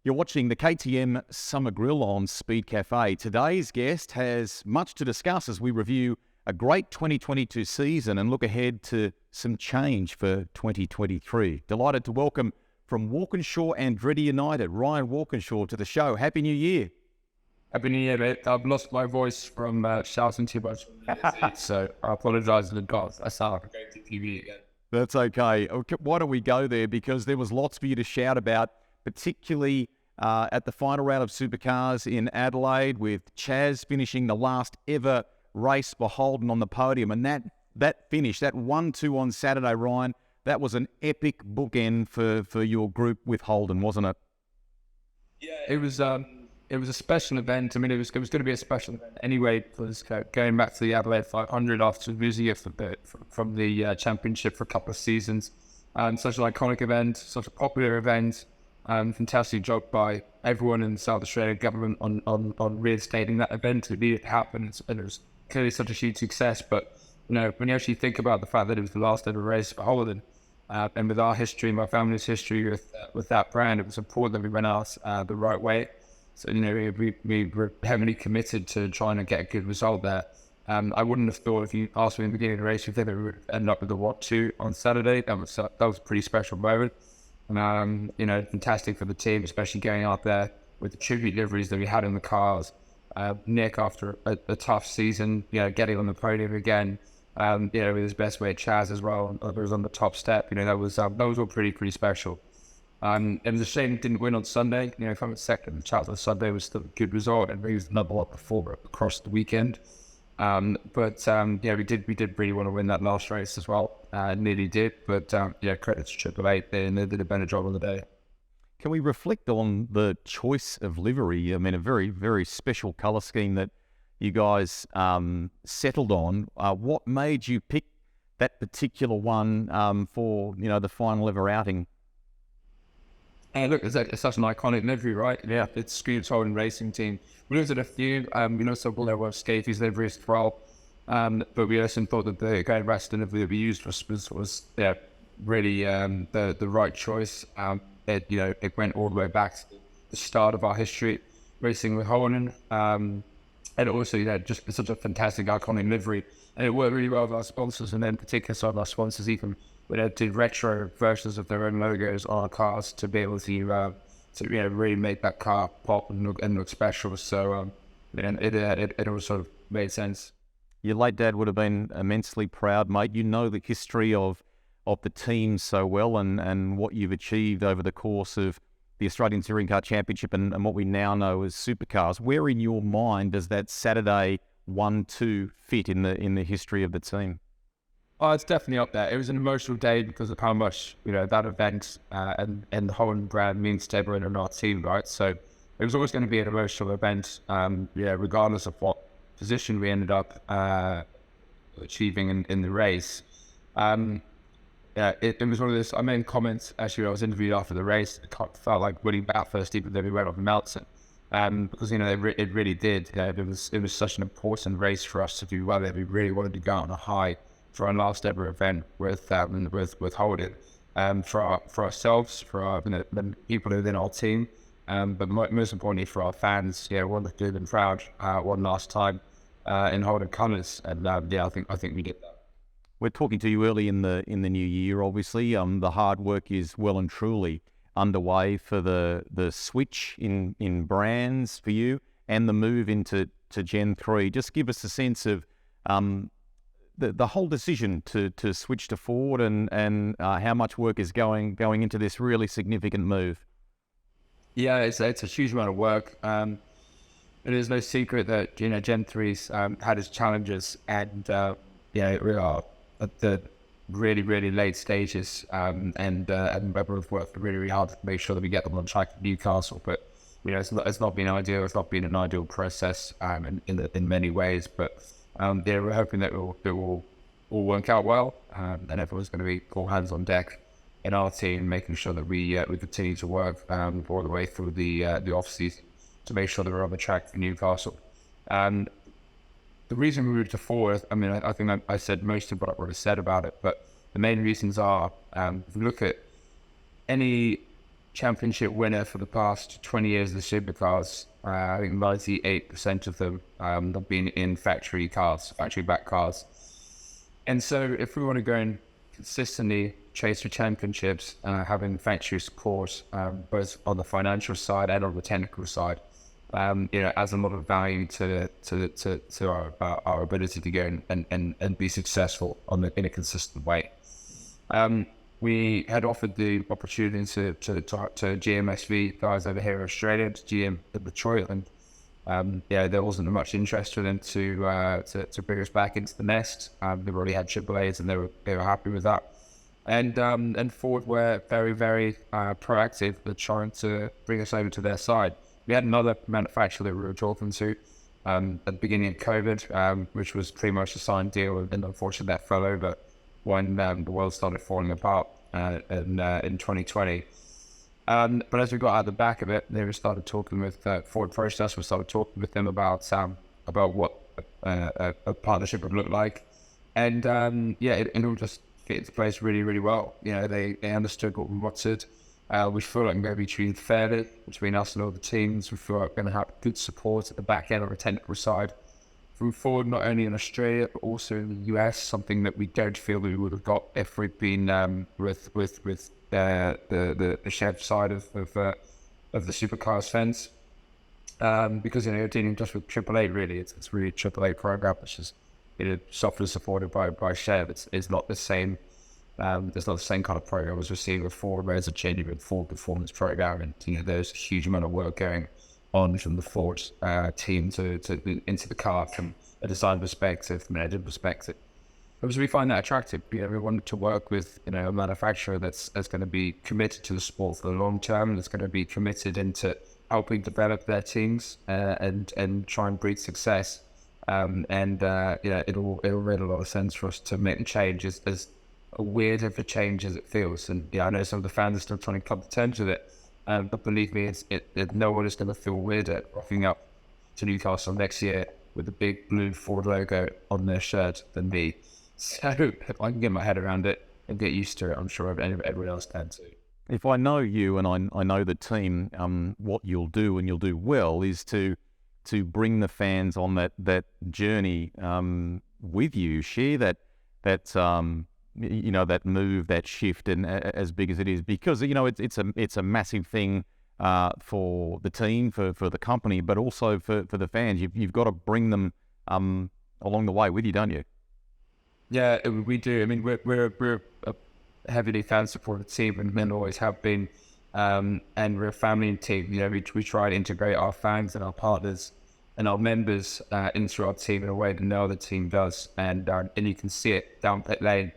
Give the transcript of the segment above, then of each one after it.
You're watching the KTM Summer Grill on Speedcafe. Today's guest has much to discuss as we review a great 2022 season and look ahead to some change for 2023. Delighted to welcome from Walkinshaw and Andretti United, Ryan Walkinshaw, to the show. Happy New Year. Happy New Year, mate. I've lost my voice from shouting too much, so I apologise in advance. I sound like I'm going to TV again. That's okay. Why don't we go there? Because there was lots for you to shout about, particularly at the final round of Supercars in Adelaide, with Chaz finishing the last ever race for Holden on the podium. And that finish, that 1-2 on Saturday, Ryan, that was an epic bookend for your group with Holden, wasn't it? Yeah, it was a special event. I mean, it was going to be a special event anyway, because going back to the Adelaide 500 after losing it from the championship for a couple of seasons. Such an iconic event, such a popular event. Fantastic job by everyone in the South Australian government on reinstating that event. It needed to happen, and it was clearly such a huge success. But you know, when you actually think about the fact that it was the last ever race for Holden, and with our history, my family's history with that brand, it was important that we went out the right way. So, you know, we were heavily committed to trying to get a good result there. I wouldn't have thought, if you asked me in the beginning of the race, if they would end up with the 1-2 on Saturday. That was a pretty special moment. You know, fantastic for the team, especially going out there with the tribute liveries that we had in the cars. Nick, after a tough season, you know, getting on the podium again, you know, with his best mate Chaz as well, was on the top step. You know, that was all pretty special. It was a shame it didn't win on Sunday. You know, if I'm second, the chance on Sunday was still a good result, and he was number one performer across the weekend. Yeah, we did really want to win that last race as well. Nearly did, but yeah, credit to Triple Eight. They did a better job on the day. Can we reflect on the choice of livery? I mean, a very, very special colour scheme that you guys settled on. What made you pick that particular one for, you know, the final ever outing? And look, it's such an iconic livery, right? Yeah, it's Scream's Holden Racing Team. We looked at a few, you know, some there were Scafey's liveries as well. But we also thought that the Grand Western livery that we used was really the right choice. It went all the way back to the start of our history racing with Holden. And also, just such a fantastic, iconic livery. And it worked really well with our sponsors, and in particular some of our sponsors even did retro versions of their own logos on our cars to be able to really make that car pop and look special. So it all sort of made sense. Your late dad would have been immensely proud, mate. You know the history of the team so well, and what you've achieved over the course of the Australian Touring Car Championship and what we now know as Supercars. Where in your mind does that Saturday 1-2 fit in the history of the team? Oh, it's definitely up there. It was an emotional day because of how much, you know, that event and the Holden brand means to everyone in our team, right? So it was always going to be an emotional event, regardless of what position we ended up achieving in the race. It was one of those. I made comments actually when I was interviewed after the race. It felt like winning Bathurst, even though we went off the mountain, because you know it really did. It was such an important race for us to do well. We really wanted to go out on a high for our last ever event with Holden, for ourselves, for the people within our team, but most importantly for our fans. Yeah, wanted to do them proud one last time in Holden colours, and I think we did that. We're talking to you early in the new year. Obviously, the hard work is well and truly underway for the switch in brands for you and the move into Gen 3. Just give us a sense of the whole decision to switch to Ford and how much work is going into this really significant move. Yeah, it's a huge amount of work. It is no secret that Gen 3's had its challenges, and we are at the really late stages, and we've worked really hard to make sure that we get them on track at Newcastle. But you know, it's not been ideal. It's not been an ideal process in many ways, but. We're hoping that it will all work out well, and everyone's going to be all hands on deck in our team, making sure that we continue to work all the way through the off season to make sure that we're on the track for Newcastle. The reason we moved to Ford, I mean, I think I said most of what I would have said about it, but the main reasons are, if you look at any championship winner for the past 20 years of the Supercars. I think 98% of them have been in factory back cars. And so if we want to go and consistently chase for championships, having factory support, both on the financial side and on the technical side, adds a lot of value to our ability to go and be successful in a consistent way. We had offered the opportunity to GMSV guys over here in Australia, to GM in Detroit, and there wasn't much interest for them to bring us back into the nest. They've already had AAAs, and they were happy with that. And Ford were very, very proactive with trying to bring us over to their side. We had another manufacturer that we were talking to at the beginning of COVID, which was pretty much a signed deal, and unfortunately that fell over when the world started falling apart in 2020. But as we got out the back of it, they started talking with Ford Process. We started talking with them about what a partnership would look like, and it all just fit into place really, really well. They understood what we wanted. We feel like we're going to be treated fairly between us and all the teams. We feel like we're going to have good support at the back end on the technical side from Ford, not only in Australia but also in the US, something that we don't feel we would have got if we'd been with the Chev side of the Supercars fence, because you're dealing just with AAA. Really, it's really a AAA program, which is softly supported by Chev. It's not the same. There's not the same kind of program as we're seeing with Ford, where it's a genuine Ford performance program, and there's a huge amount of work going on from the Ford team to into the car from a design perspective, from an engine perspective. Because we find that attractive. We want to work with a manufacturer that's going to be committed to the sport for the long term, that's going to be committed into helping develop their teams and try and breed success. It'll make a lot of sense for us to make the change as weird of a change as it feels. And I know some of the fans are still trying to come to terms with it. But believe me, no one is going to feel weirder rocking up to Newcastle next year with the big blue Ford logo on their shirt than me. So if I can get my head around it and get used to it, I'm sure everyone else can too. If I know you and I know the team, what you'll do and you'll do well is to bring the fans on that journey with you, share that that move, that shift, and as big as it is, because it's a massive thing for the team, for the company, but also for the fans. You've got to bring them along the way with you, don't you? Yeah, we do. I mean, we're a heavily fan supported team, and men always have been, and we're a family team. We try to integrate our fans and our partners and our members into our team in a way that no other team does, and you can see it down pit lane.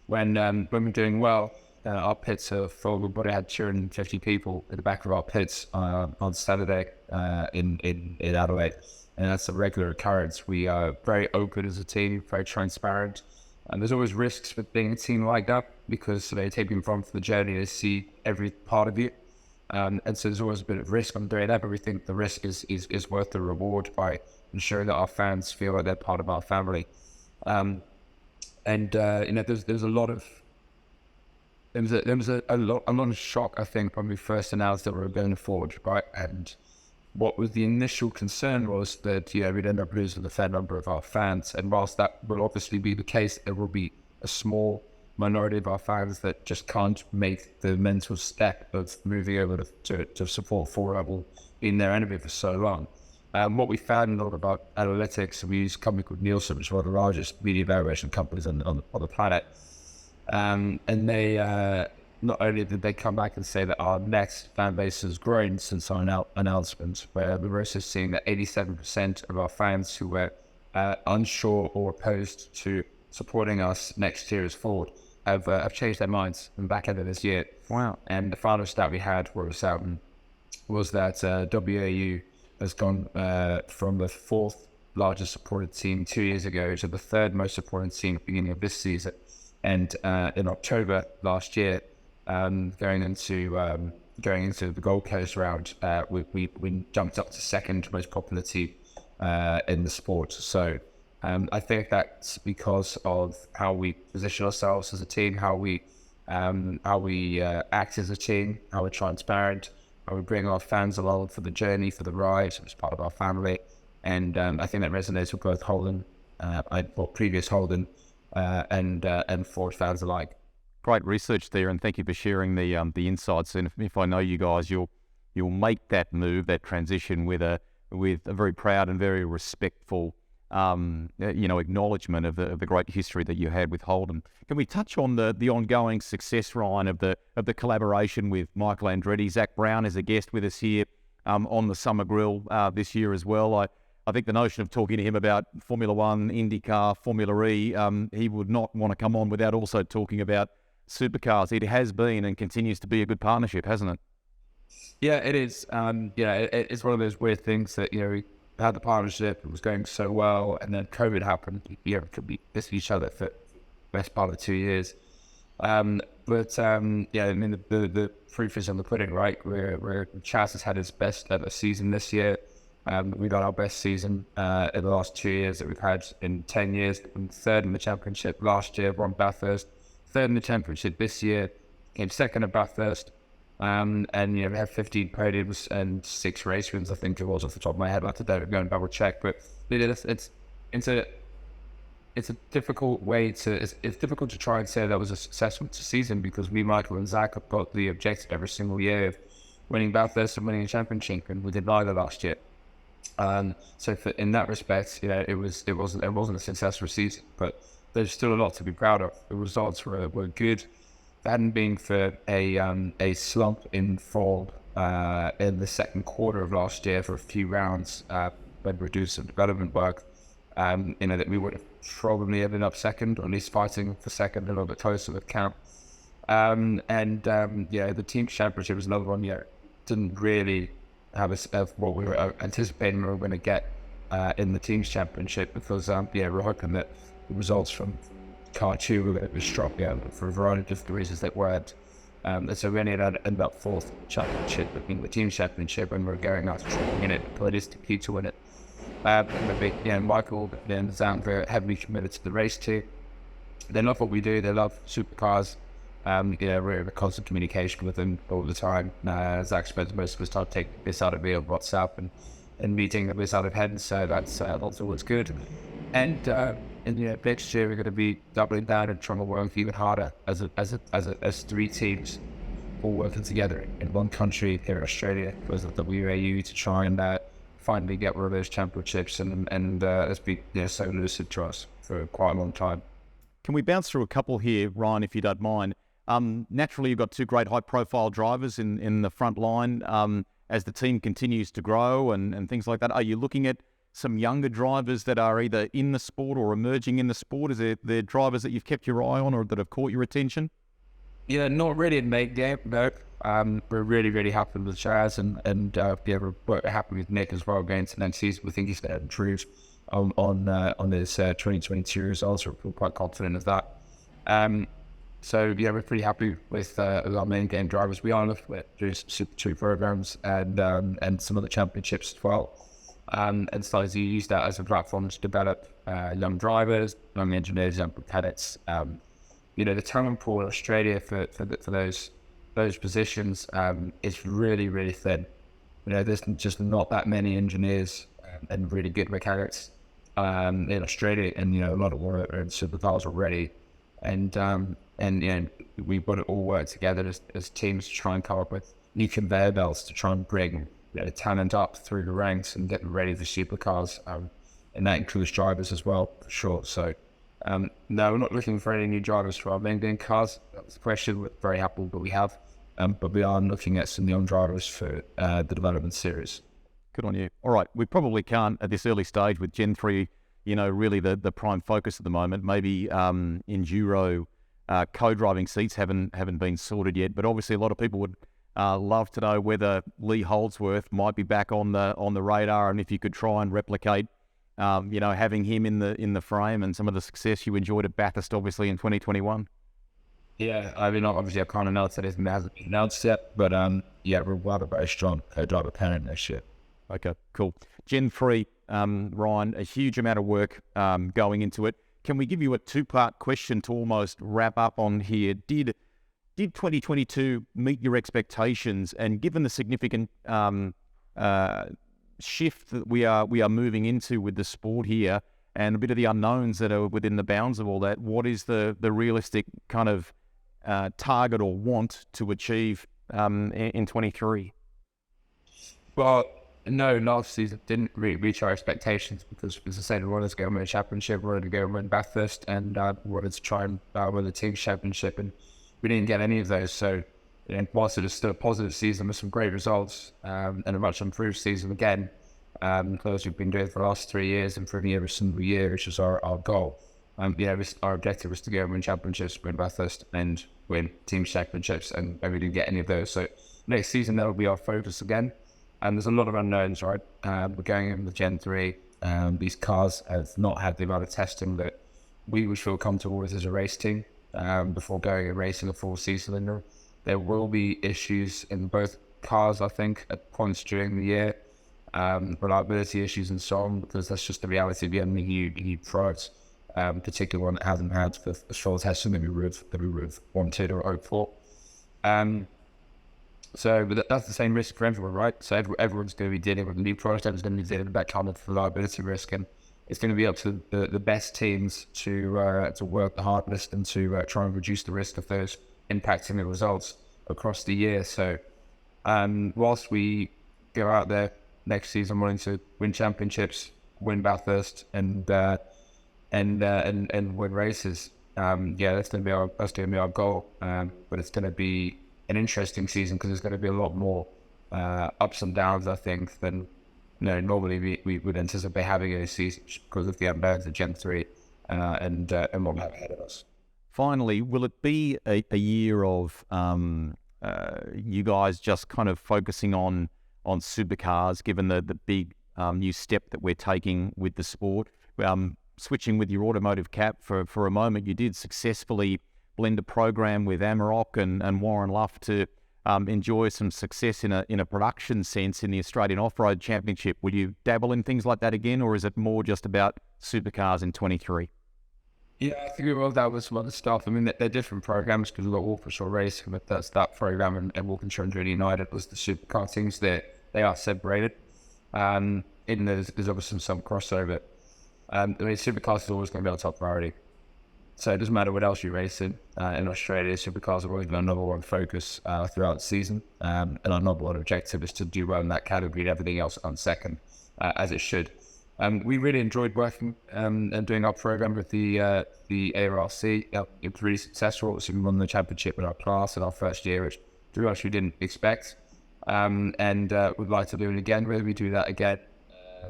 When we're doing well, our pits are full. We've already had 250 people at the back of our pits on Saturday in Adelaide, and that's a regular occurrence. We are very open as a team, very transparent, and there's always risks with being a team like that, because they take you from the journey to see every part of you, and so there's always a bit of risk on doing that. But we think the risk is worth the reward by ensuring that our fans feel like they're part of our family. There's a lot of shock, I think, when we first announced that we were going forward, right? And what was the initial concern was that we'd end up losing a fair number of our fans, and whilst that will obviously be the case, there will be a small minority of our fans that just can't make the mental step of moving over to support Ford, level being their enemy for so long. What we found a lot about analytics, we use a company called Nielsen, which is one of the largest media evaluation companies on the planet. And they, not only did they come back and say that our net fan base has grown since our announcement, where we're also seeing that 87% of our fans who were unsure or opposed to supporting us next year as Ford have changed their minds and back end of this year. Wow. And the final stat we had was that WAU has gone from the fourth largest supported team 2 years ago to the third most supported team at the beginning of this season. And in October last year, going into the Gold Coast round, we jumped up to second most popular team in the sport. So I think that's because of how we position ourselves as a team, how we how we act as a team, how we're transparent, how we bring our fans along for the journey, for the ride as part of our family. And I think that resonates with both Holden, previous Holden, and Ford fans alike. Great research there, and thank you for sharing the insights. And if I know you guys, you'll make that move, that transition with a very proud and very respectful, acknowledgement of the great history that you had with Holden. Can we touch on the ongoing success, Ryan, of the collaboration with Michael Andretti? Zach Brown is a guest with us here on the Summer Grill this year as well. I think the notion of talking to him about Formula One, IndyCar, Formula E, he would not want to come on without also talking about Supercars. It has been and continues to be a good partnership, hasn't it? Yeah, it is. It's one of those weird things that, we had the partnership, it was going so well, and then COVID happened. Could be missing each other for the best part of 2 years. The proof is in the pudding, right? Where Chaz has had his best ever season this year. We got our best season in the last 2 years that we've had in 10 years. Third in the championship last year, won Bathurst. Third in the championship this year, came second at Bathurst. We have 15 podiums and 6 race wins, I think it was off the top of my head. I have to go and double check, but it's a difficult way to. It's difficult to try and say that was a successful season because me, Michael, and Zach have got the objective every single year of winning Bathurst and winning a championship, and we did neither last year. In that respect, it wasn't a successful season, but there's still a lot to be proud of. The results were good. If it hadn't been for a slump in fall in the second quarter of last year for a few rounds when we do some development work, that we would have probably ended up second, or at least fighting for second, a little bit closer with count. The team championship was another one. Didn't really have what we were anticipating we were going to get in the team's championship because we're hoping that the results from car 2 were going to be strong for a variety of different reasons they weren't. And so we ended up fourth in the championship, in the team championship, and we're going out to try and win it, but it is key to win it. Michael and Zach are heavily committed to the race too. They love what we do. They love Supercars. We're in constant communication with them all the time. Zach spends most of his time taking this out of me on WhatsApp and meeting this out of head. So that's always good. And next year we're going to be doubling down and trying to work even harder as 3 teams all working together in one country here in Australia because of the WAU to try and finally get one of those championships and it's been so elusive to us for quite a long time. Can we bounce through a couple here, Ryan, if you don't mind? Naturally, you've got 2 great high-profile drivers in the front line as the team continues to grow and things like that. Are you looking at some younger drivers that are either in the sport or emerging in the sport? Is there drivers that you've kept your eye on or that have caught your attention? Yeah, not really in main game, no. We're really, really happy with Chaz and we're happy with Nick as well going to next season. We think he's going to improve on his 2022 results. We're quite confident of that. We're pretty happy with our main game drivers. We are looking at doing some Super 2 programs and some of the championships as well. And so you use that as a platform to develop young drivers, young engineers, young cadets. The talent pool in Australia for those positions is really, really thin. There's just not that many engineers and really good mechanics in Australia, and a lot of them are in Supercars already. And we've got to all work together as teams to try and come up with new conveyor belts to try and bring talent up through the ranks and get them ready for Supercars. And that includes drivers as well, for sure. So, no, we're not looking for any new drivers for our main game cars. That's the question. We're very happy with what we have. But we are looking at some young drivers for the development series. Good on you. All right, we probably can't at this early stage with Gen 3, really the prime focus at the moment. Maybe enduro co-driving seats haven't been sorted yet, but obviously a lot of people would love to know whether Lee Holdsworth might be back on the radar, and if you could try and replicate, having him in the frame and some of the success you enjoyed at Bathurst, obviously in 2021. Yeah, obviously I can't announce that it hasn't been announced yet, but we'll have a very strong co-driver parent next year. Okay, cool. Gen 3, Ryan, a huge amount of work going into it. Can we give you a 2-part question to almost wrap up on here? Did did 2022 meet your expectations? And given the significant shift that we are moving into with the sport here, and a bit of the unknowns that are within the bounds of all that, what is the realistic kind of target or want to achieve in 23? Well, no, last season didn't really reach our expectations because, as I said, we wanted to go and win a championship, we wanted to go and win Bathurst, and we wanted to try and win the team championship, and we didn't get any of those. So, whilst it was still a positive season with some great results and a much improved season again, because we've been doing it for the last 3 years, improving every single year, which is our goal. Our objective was to go and win championships, win Bathurst, and win team championships, and we didn't get any of those. So next season, that'll be our focus again. And there's a lot of unknowns, right? We're going in with Gen 3. These cars have not had the amount of testing that we would feel comfortable with as a race team before going and racing a full season in them. There will be issues in both cars, I think, at points during the year. Reliability issues and so on, because that's just the reality of getting new products, particularly one that hasn't had the full testing that we would have wanted or hoped for. But that's the same risk for everyone, right? So everyone's going to be dealing with a new product, everyone's going to be dealing with that kind of reliability risk, and it's going to be up to the best teams to work the hardest and to try and reduce the risk of those impacting the results across the year. So whilst we go out there next season wanting to win championships, win Bathurst, and win races, that's going to be our goal. But it's going to be an interesting season because there's going to be a lot more ups and downs, I think, than normally we would anticipate having in a season because of the unknowns of Gen 3 and what we have ahead of us. Finally, will it be a year of you guys just kind of focusing on supercars, given the big new step that we're taking with the sport? Switching with your automotive cap for a moment, you did successfully blend a program with Amarok and Warren Luff to enjoy some success in a production sense in the Australian Off-Road Championship. Will you dabble in things like that again, or is it more just about supercars in 23? Yeah, I think that was some other stuff. I mean, they're different programs because we've got Walkinshaw Racing, but that's that program, and Walkinshaw and United was the supercar teams. They are separated. There's obviously some crossover. Supercars is always going to be our top priority. So it doesn't matter what else you race in Australia, supercars are always our number one focus throughout the season. And our number one objective is to do well in that category and everything else on second, as it should. We really enjoyed working and doing our program with the ARRC. It was really successful. Obviously, we won the championship in our class in our first year, which we actually didn't expect. And we'd like to do it again. Whether we do that again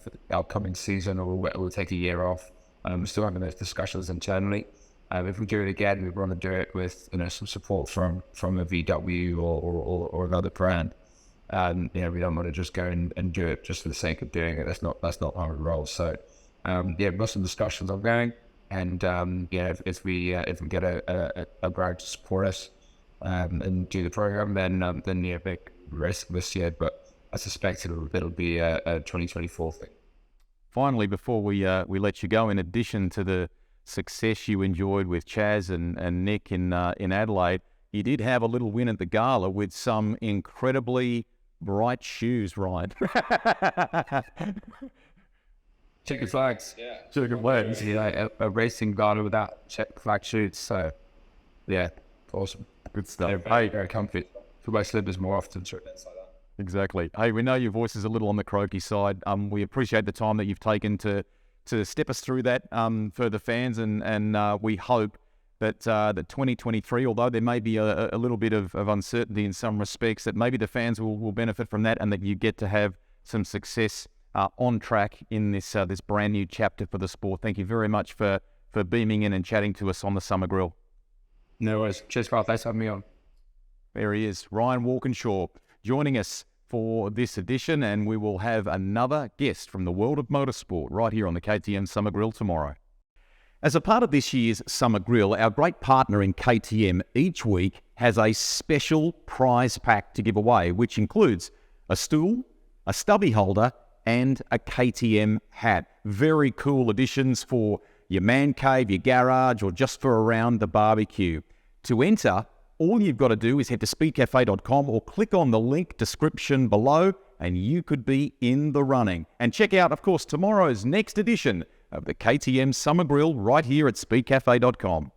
for the upcoming season or we'll take a year off. We're still having those discussions internally. If we do it again, we want to do it with some support from a VW or another brand. We don't want to just go and do it just for the sake of doing it. That's not our role. So we've got some discussions ongoing, and if we get a brand to support us and do the program, then big risk this year. But I suspect it'll be a 2024 thing. Finally, before we let you go, in addition to the success you enjoyed with Chaz and Nick in Adelaide, you did have a little win at the gala with some incredibly bright shoes, Ryan. Checkered flags. Yeah. Checkered flags. Yeah, a racing gala without checkered flag shoes. So, yeah, awesome. Good stuff. They're very, very comfy. To wear slippers more often. Sure. Exactly. Hey, we know your voice is a little on the croaky side. We appreciate the time that you've taken to step us through that for the fans, and we hope that 2023, although there may be a little bit of uncertainty in some respects, that maybe the fans will benefit from that, and that you get to have some success on track in this brand new chapter for the sport. Thank you very much for beaming in and chatting to us on the Summer Grill. No worries. Cheers, Carl. Thanks for having me on. There he is, Ryan Walkinshaw, joining us for this edition, and we will have another guest from the world of motorsport right here on the KTM Summer Grill tomorrow. As a part of this year's Summer Grill, our great partner in KTM each week has a special prize pack to give away, which includes a stool, a stubby holder, and a KTM hat. Very cool additions for your man cave, your garage, or just for around the barbecue. To enter, All you've got to do is head to speedcafe.com or click on the link description below, and you could be in the running. And check out, of course, tomorrow's next edition of the KTM Summer Grill right here at speedcafe.com.